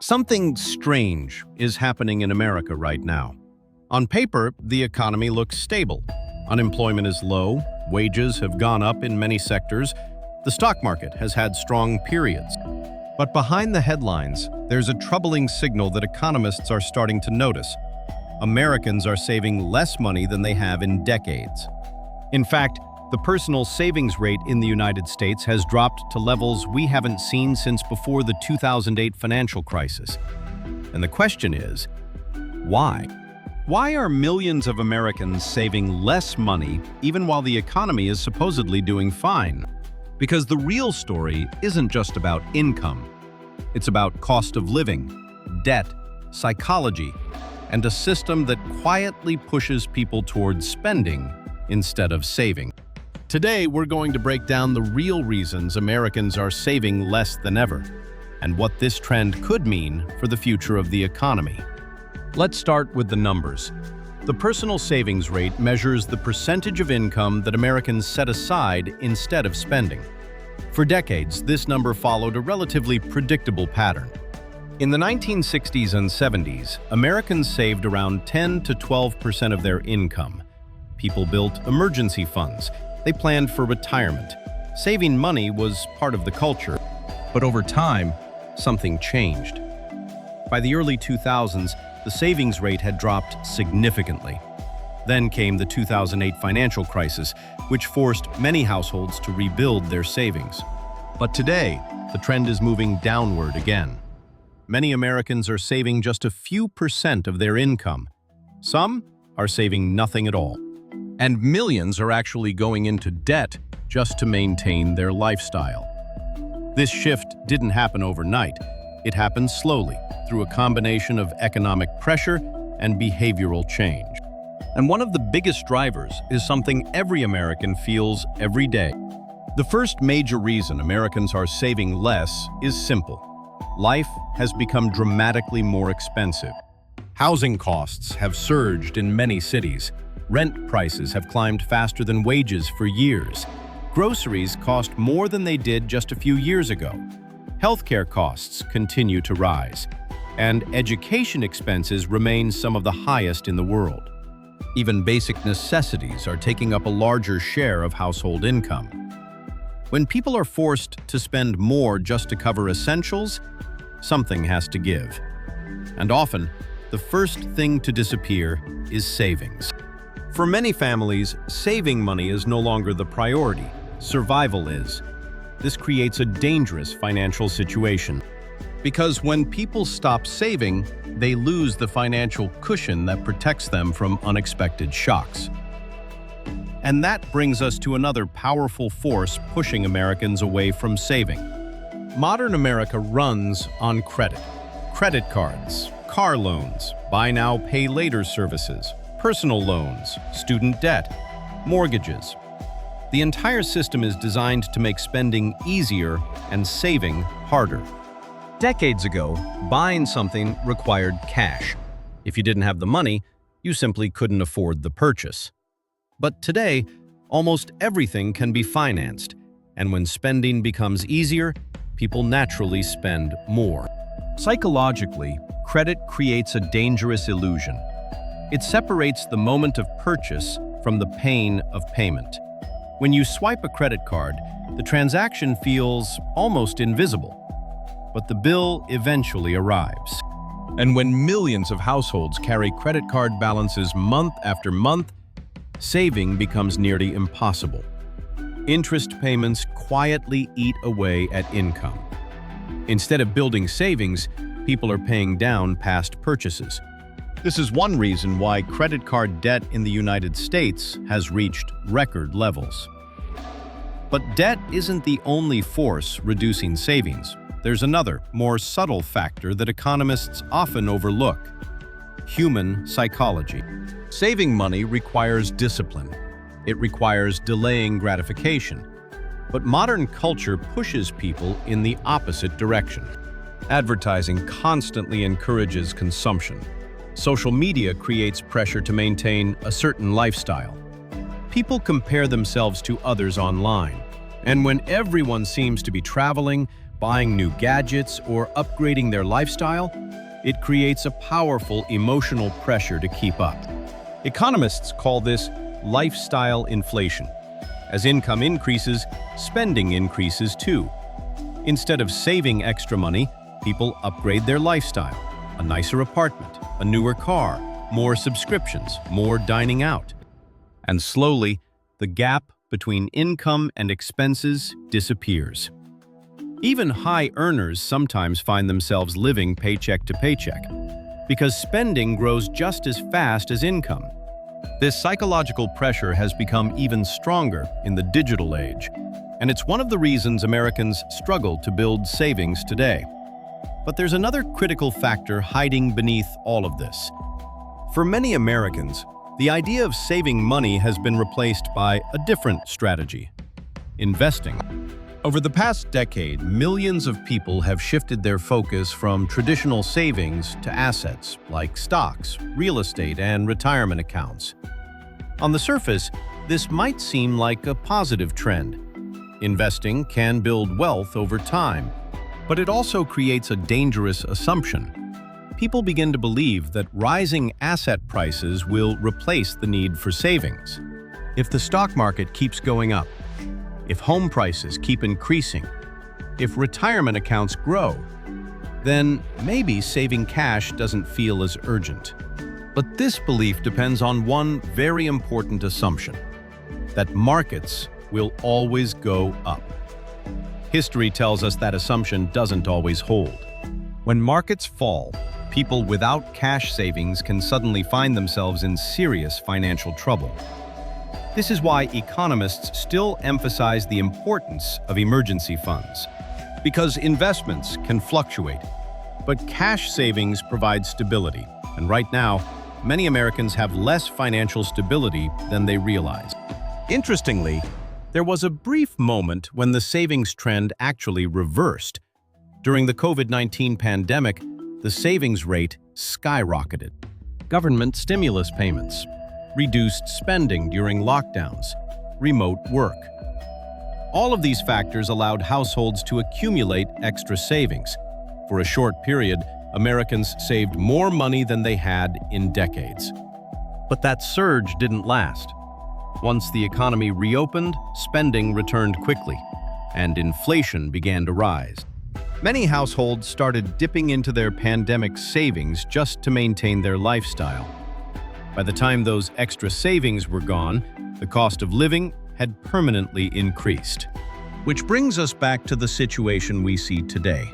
Something strange is happening in America right now. On paper, the economy looks stable. Unemployment is low, wages have gone up in many sectors, the stock market has had strong periods. But behind the headlines, there's a troubling signal that economists are starting to notice. Americans are saving less money than they have in decades. In fact, the personal savings rate in the United States has dropped to levels we haven't seen since before the 2008 financial crisis. And the question is, why? Why are millions of Americans saving less money even while the economy is supposedly doing fine? Because the real story isn't just about income. It's about cost of living, debt, psychology, and a system that quietly pushes people towards spending instead of saving. Today, we're going to break down the real reasons Americans are saving less than ever, and what this trend could mean for the future of the economy. Let's start with the numbers. The personal savings rate measures the percentage of income that Americans set aside instead of spending. For decades, this number followed a relatively predictable pattern. In the 1960s and 70s, Americans saved around 10 to 12% of their income. People built emergency funds. They planned for retirement. Saving money was part of the culture. But over time, something changed. By the early 2000s, the savings rate had dropped significantly. Then came the 2008 financial crisis, which forced many households to rebuild their savings. But today, the trend is moving downward again. Many Americans are saving just a few percent of their income. Some are saving nothing at all. And millions are actually going into debt just to maintain their lifestyle. This shift didn't happen overnight. It happened slowly, through a combination of economic pressure and behavioral change. And one of the biggest drivers is something every American feels every day. The first major reason Americans are saving less is simple. Life has become dramatically more expensive. Housing costs have surged in many cities. Rent prices have climbed faster than wages for years. Groceries cost more than they did just a few years ago. Healthcare costs continue to rise. And education expenses remain some of the highest in the world. Even basic necessities are taking up a larger share of household income. When people are forced to spend more just to cover essentials, something has to give. And often, the first thing to disappear is savings. For many families, saving money is no longer the priority. Survival is. This creates a dangerous financial situation. Because when people stop saving, they lose the financial cushion that protects them from unexpected shocks. And that brings us to another powerful force pushing Americans away from saving. Modern America runs on credit. Credit cards, car loans, buy now, pay later services, personal loans, student debt, mortgages. The entire system is designed to make spending easier and saving harder. Decades ago, buying something required cash. If you didn't have the money, you simply couldn't afford the purchase. But today, almost everything can be financed, and when spending becomes easier, people naturally spend more. Psychologically, credit creates a dangerous illusion. It separates the moment of purchase from the pain of payment. When you swipe a credit card, the transaction feels almost invisible, but the bill eventually arrives. And when millions of households carry credit card balances month after month, saving becomes nearly impossible. Interest payments quietly eat away at income. Instead of building savings, people are paying down past purchases. This is one reason why credit card debt in the United States has reached record levels. But debt isn't the only force reducing savings. There's another, more subtle factor that economists often overlook: human psychology. Saving money requires discipline. It requires delaying gratification. But modern culture pushes people in the opposite direction. Advertising constantly encourages consumption. Social media creates pressure to maintain a certain lifestyle. People compare themselves to others online. And when everyone seems to be traveling, buying new gadgets, or upgrading their lifestyle, it creates a powerful emotional pressure to keep up. Economists call this lifestyle inflation. As income increases, spending increases too. Instead of saving extra money, people upgrade their lifestyle. A nicer apartment, a newer car, more subscriptions, more dining out. And slowly, the gap between income and expenses disappears. Even high earners sometimes find themselves living paycheck to paycheck, because spending grows just as fast as income. This psychological pressure has become even stronger in the digital age, and it's one of the reasons Americans struggle to build savings today. But there's another critical factor hiding beneath all of this. For many Americans, the idea of saving money has been replaced by a different strategy: investing. Over the past decade, millions of people have shifted their focus from traditional savings to assets like stocks, real estate, and retirement accounts. On the surface, this might seem like a positive trend. Investing can build wealth over time, but it also creates a dangerous assumption. People begin to believe that rising asset prices will replace the need for savings. If the stock market keeps going up, if home prices keep increasing, if retirement accounts grow, then maybe saving cash doesn't feel as urgent. But this belief depends on one very important assumption: that markets will always go up. History tells us that assumption doesn't always hold. When markets fall, people without cash savings can suddenly find themselves in serious financial trouble. This is why economists still emphasize the importance of emergency funds, because investments can fluctuate, but cash savings provide stability. And right now, many Americans have less financial stability than they realize. Interestingly, there was a brief moment when the savings trend actually reversed. During the COVID-19 pandemic, the savings rate skyrocketed. Government stimulus payments, reduced spending during lockdowns, remote work. All of these factors allowed households to accumulate extra savings. For a short period, Americans saved more money than they had in decades. But that surge didn't last. Once the economy reopened, spending returned quickly, and inflation began to rise. Many households started dipping into their pandemic savings just to maintain their lifestyle. By the time those extra savings were gone, the cost of living had permanently increased. Which brings us back to the situation we see today: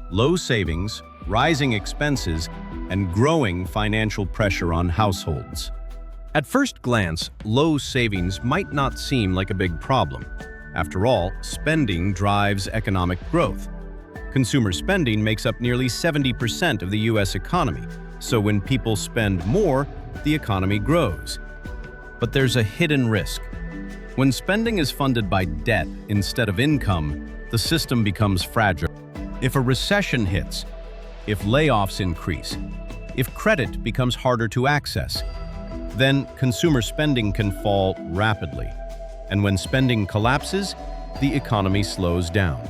low savings, rising expenses, and growing financial pressure on households. At first glance, low savings might not seem like a big problem. After all, spending drives economic growth. Consumer spending makes up nearly 70% of the U.S. economy, so when people spend more, the economy grows. But there's a hidden risk. When spending is funded by debt instead of income, the system becomes fragile. If a recession hits, if layoffs increase, if credit becomes harder to access, then consumer spending can fall rapidly. And when spending collapses, the economy slows down.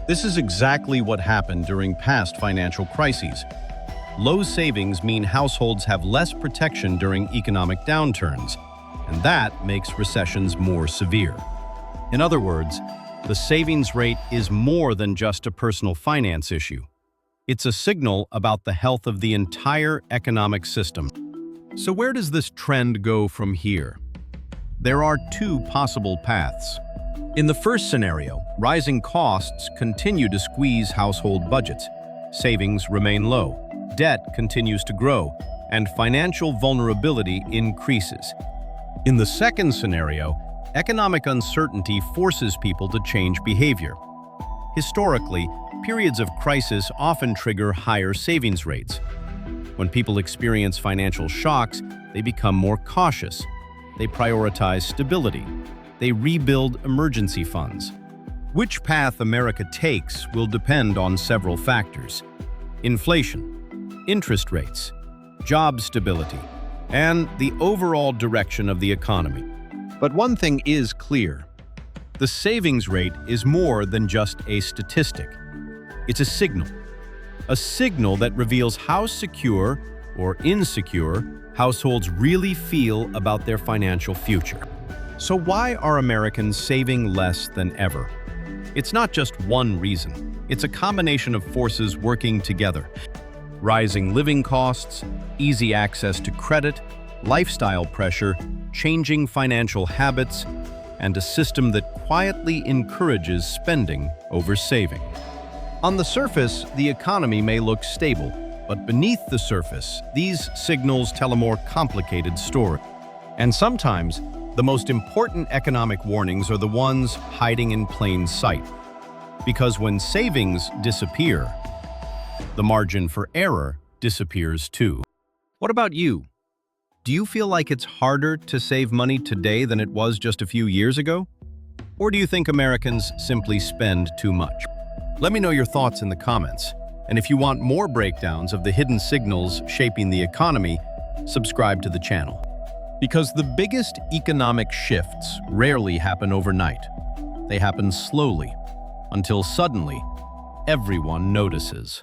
This is exactly what happened during past financial crises. Low savings mean households have less protection during economic downturns, and that makes recessions more severe. In other words, the savings rate is more than just a personal finance issue. It's a signal about the health of the entire economic system. So where does this trend go from here? There are two possible paths. In the first scenario, rising costs continue to squeeze household budgets. Savings remain low, debt continues to grow, and financial vulnerability increases. In the second scenario, economic uncertainty forces people to change behavior. Historically, periods of crisis often trigger higher savings rates. When people experience financial shocks, they become more cautious. They prioritize stability. They rebuild emergency funds. Which path America takes will depend on several factors: inflation, interest rates, job stability, and the overall direction of the economy. But one thing is clear: the savings rate is more than just a statistic. It's a signal that reveals how secure or insecure households really feel about their financial future. So why are Americans saving less than ever? It's not just one reason. It's a combination of forces working together. Rising living costs, easy access to credit, lifestyle pressure, changing financial habits, and a system that quietly encourages spending over saving. On the surface, the economy may look stable, but beneath the surface, these signals tell a more complicated story. And sometimes, the most important economic warnings are the ones hiding in plain sight. Because when savings disappear, the margin for error disappears too. What about you? Do you feel like it's harder to save money today than it was just a few years ago? Or do you think Americans simply spend too much? Let me know your thoughts in the comments. And if you want more breakdowns of the hidden signals shaping the economy, subscribe to the channel. Because the biggest economic shifts rarely happen overnight. They happen slowly, until suddenly, everyone notices.